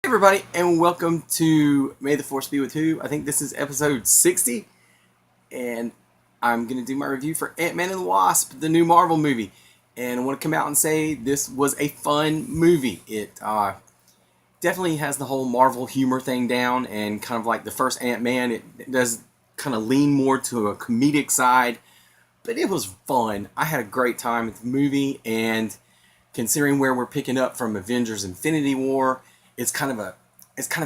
Everybody, and welcome to May the Force Be With Who. I think this is episode 60, and I'm going to do my review for Ant-Man and the Wasp, the new Marvel movie. And I want to come out and say this was a fun movie. It definitely has the whole Marvel humor thing down, and kind of like the first Ant-Man, it does kind of lean more to a comedic side, but it was fun. I had a great time with the movie, and considering where we're picking up from Avengers Infinity War, it's kind of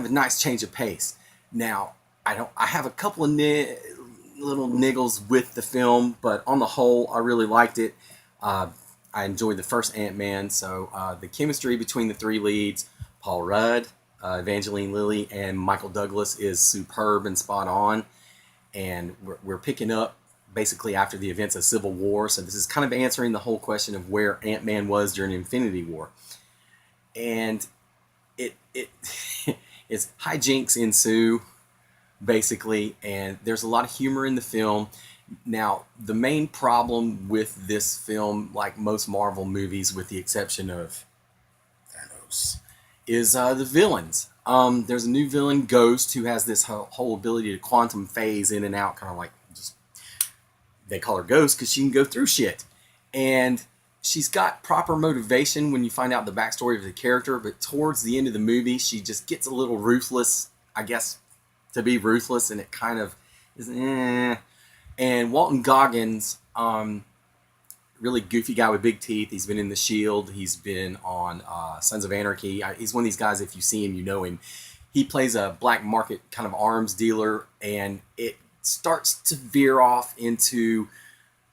a nice change of pace. Now, I have a couple of little niggles with the film, but on the whole, I really liked it. I enjoyed the first Ant-Man, so the chemistry between the three leads, Paul Rudd, Evangeline Lilly, and Michael Douglas, is superb and spot on. And we're picking up basically after the events of Civil War, so this is kind of answering the whole question of where Ant-Man was during Infinity War. And it is hijinks ensue, basically, and there's a lot of humor in the film. Now, the main problem with this film, like most Marvel movies, with the exception of Thanos, is the villains. There's a new villain, Ghost, who has this whole ability to quantum phase in and out, kind of like just, they call her Ghost because she can go through shit. And she's got proper motivation when you find out the backstory of the character, but towards the end of the movie, she just gets a little ruthless, I guess, to be ruthless, and it kind of is, eh. And Walton Goggins, really goofy guy with big teeth. He's been in The Shield. He's been on Sons of Anarchy. He's one of these guys, if you see him, you know him. He plays a black market kind of arms dealer, and it starts to veer off into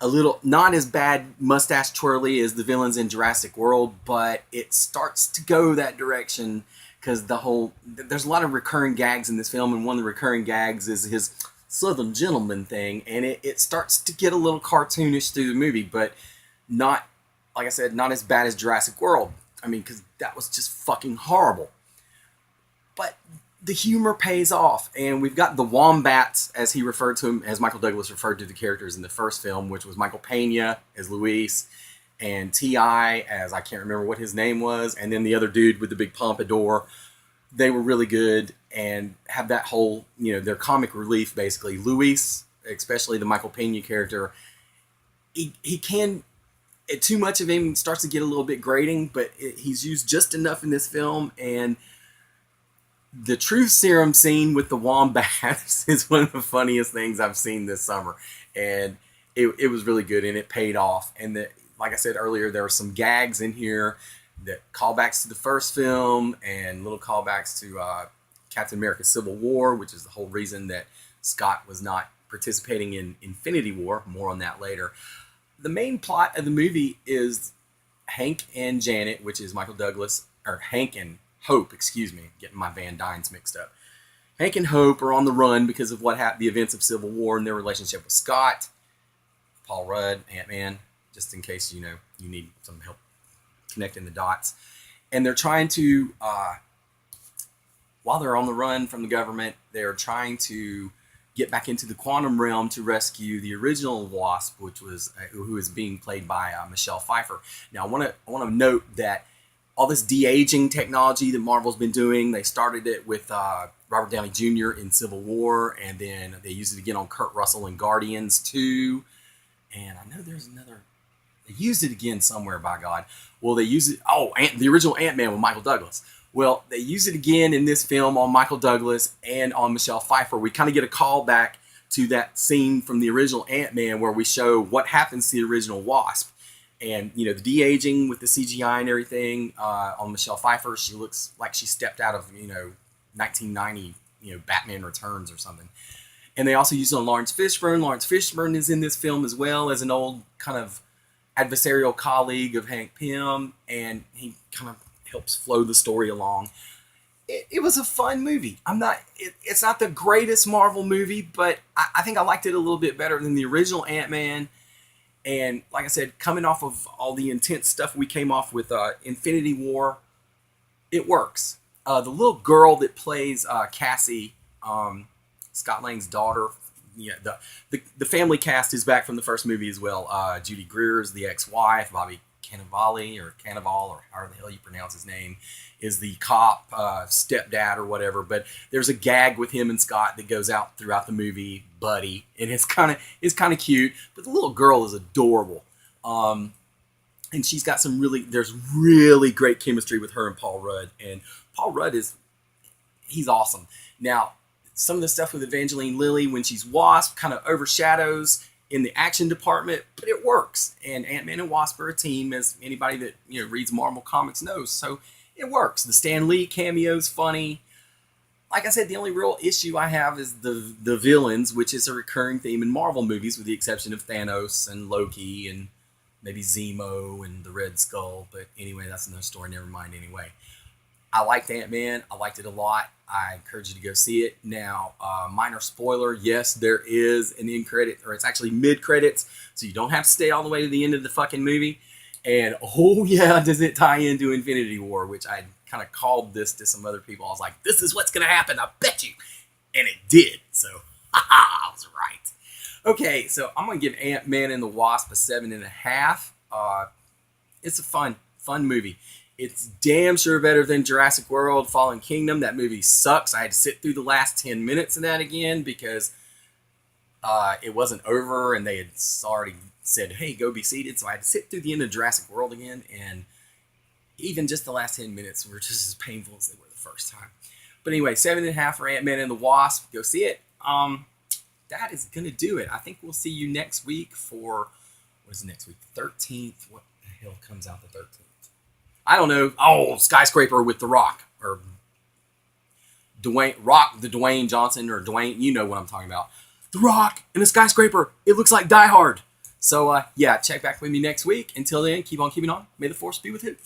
a little, not as bad mustache twirly as the villains in Jurassic World, but it starts to go that direction because there's a lot of recurring gags in this film, and one of the recurring gags is his Southern gentleman thing, and it starts to get a little cartoonish through the movie, but not, like I said, not as bad as Jurassic World. I mean, because that was just fucking horrible. But the humor pays off, and we've got the Wombats, as he referred to him, as Michael Douglas referred to the characters in the first film, which was Michael Pena as Luis, and T.I. as, I can't remember what his name was, and then the other dude with the big pompadour. They were really good, and have that whole, their comic relief, basically. Luis, especially the Michael Pena character, he can, too much of him starts to get a little bit grating, but he's used just enough in this film, and the truth serum scene with the wombats is one of the funniest things I've seen this summer, and it was really good, and it paid off. And like I said earlier, there are some gags in here that callbacks to the first film and little callbacks to Captain America Civil War, which is the whole reason that Scott was not participating in Infinity War. More on that later. The main plot of the movie is Hank and Janet, which is Michael Douglas, or Hank and Hope, excuse me, getting my Van Dynes mixed up. Hank and Hope are on the run because of what happened, the events of Civil War and their relationship with Scott, Paul Rudd, Ant-Man, just in case, you need some help connecting the dots. And they're trying to, while they're on the run from the government, they're trying to get back into the quantum realm to rescue the original Wasp, who is being played by Michelle Pfeiffer. Now, I want to note that all this de-aging technology that Marvel's been doing, they started it with Robert Downey Jr. in Civil War, and then they used it again on Kurt Russell in Guardians 2. And I know there's another. They used it again somewhere, by God. Well, they used it. Oh, the original Ant-Man with Michael Douglas. Well, they use it again in this film on Michael Douglas and on Michelle Pfeiffer. We kind of get a call back to that scene from the original Ant-Man where we show what happens to the original Wasp. And, the de-aging with the CGI and everything on Michelle Pfeiffer, she looks like she stepped out of, 1990, Batman Returns or something. And they also use it on Lawrence Fishburne. Lawrence Fishburne is in this film as well as an old kind of adversarial colleague of Hank Pym, and he kind of helps flow the story along. It was a fun movie. It's not the greatest Marvel movie, but I think I liked it a little bit better than the original Ant-Man. And like I said, coming off of all the intense stuff we came off with Infinity War, it works. The little girl that plays Cassie, Scott Lang's daughter, the family cast is back from the first movie as well. Judy Greer is the ex-wife. Bobby Cannavale or Cannavale or however the hell you pronounce his name, is the cop stepdad or whatever. But there's a gag with him and Scott that goes out throughout the movie, Buddy, and it's kind of cute. But the little girl is adorable, and she's got there's really great chemistry with her and Paul Rudd, and Paul Rudd he's awesome. Now, some of the stuff with Evangeline Lilly when she's Wasp kind of overshadows in the action department, but it works. And Ant-Man and Wasp are a team, as anybody that reads Marvel comics knows. So it works. The Stan Lee cameo's funny. Like I said, the only real issue I have is the villains, which is a recurring theme in Marvel movies, with the exception of Thanos and Loki and maybe Zemo and the Red Skull. But anyway, that's another story. Never mind anyway. I liked Ant-Man. I liked it a lot. I encourage you to go see it. Now, minor spoiler, yes, there is an end credit, or it's actually mid-credits, so you don't have to stay all the way to the end of the fucking movie. And, oh yeah, does it tie into Infinity War, which I kind of called this to some other people. I was like, this is what's going to happen, I bet you. And it did. So, I was right. Okay, so I'm going to give Ant-Man and the Wasp a 7.5. It's a fun movie. It's damn sure better than Jurassic World Fallen Kingdom. That movie sucks. I had to sit through the last 10 minutes of that again because it wasn't over and they had already said, hey, go be seated. So I had to sit through the end of Jurassic World again. And even just the last 10 minutes were just as painful as they were the first time. But anyway, 7.5 for Ant-Man and the Wasp. Go see it. That is going to do it. I think we'll see you next week for, what is next week? 13th. What the hell comes out the 13th? I don't know. Oh, Skyscraper with The Rock. Or the Dwayne Johnson, or Dwayne, you know what I'm talking about. The Rock and a skyscraper. It looks like Die Hard. So, yeah, check back with me next week. Until then, keep on keeping on. May the Force be with you.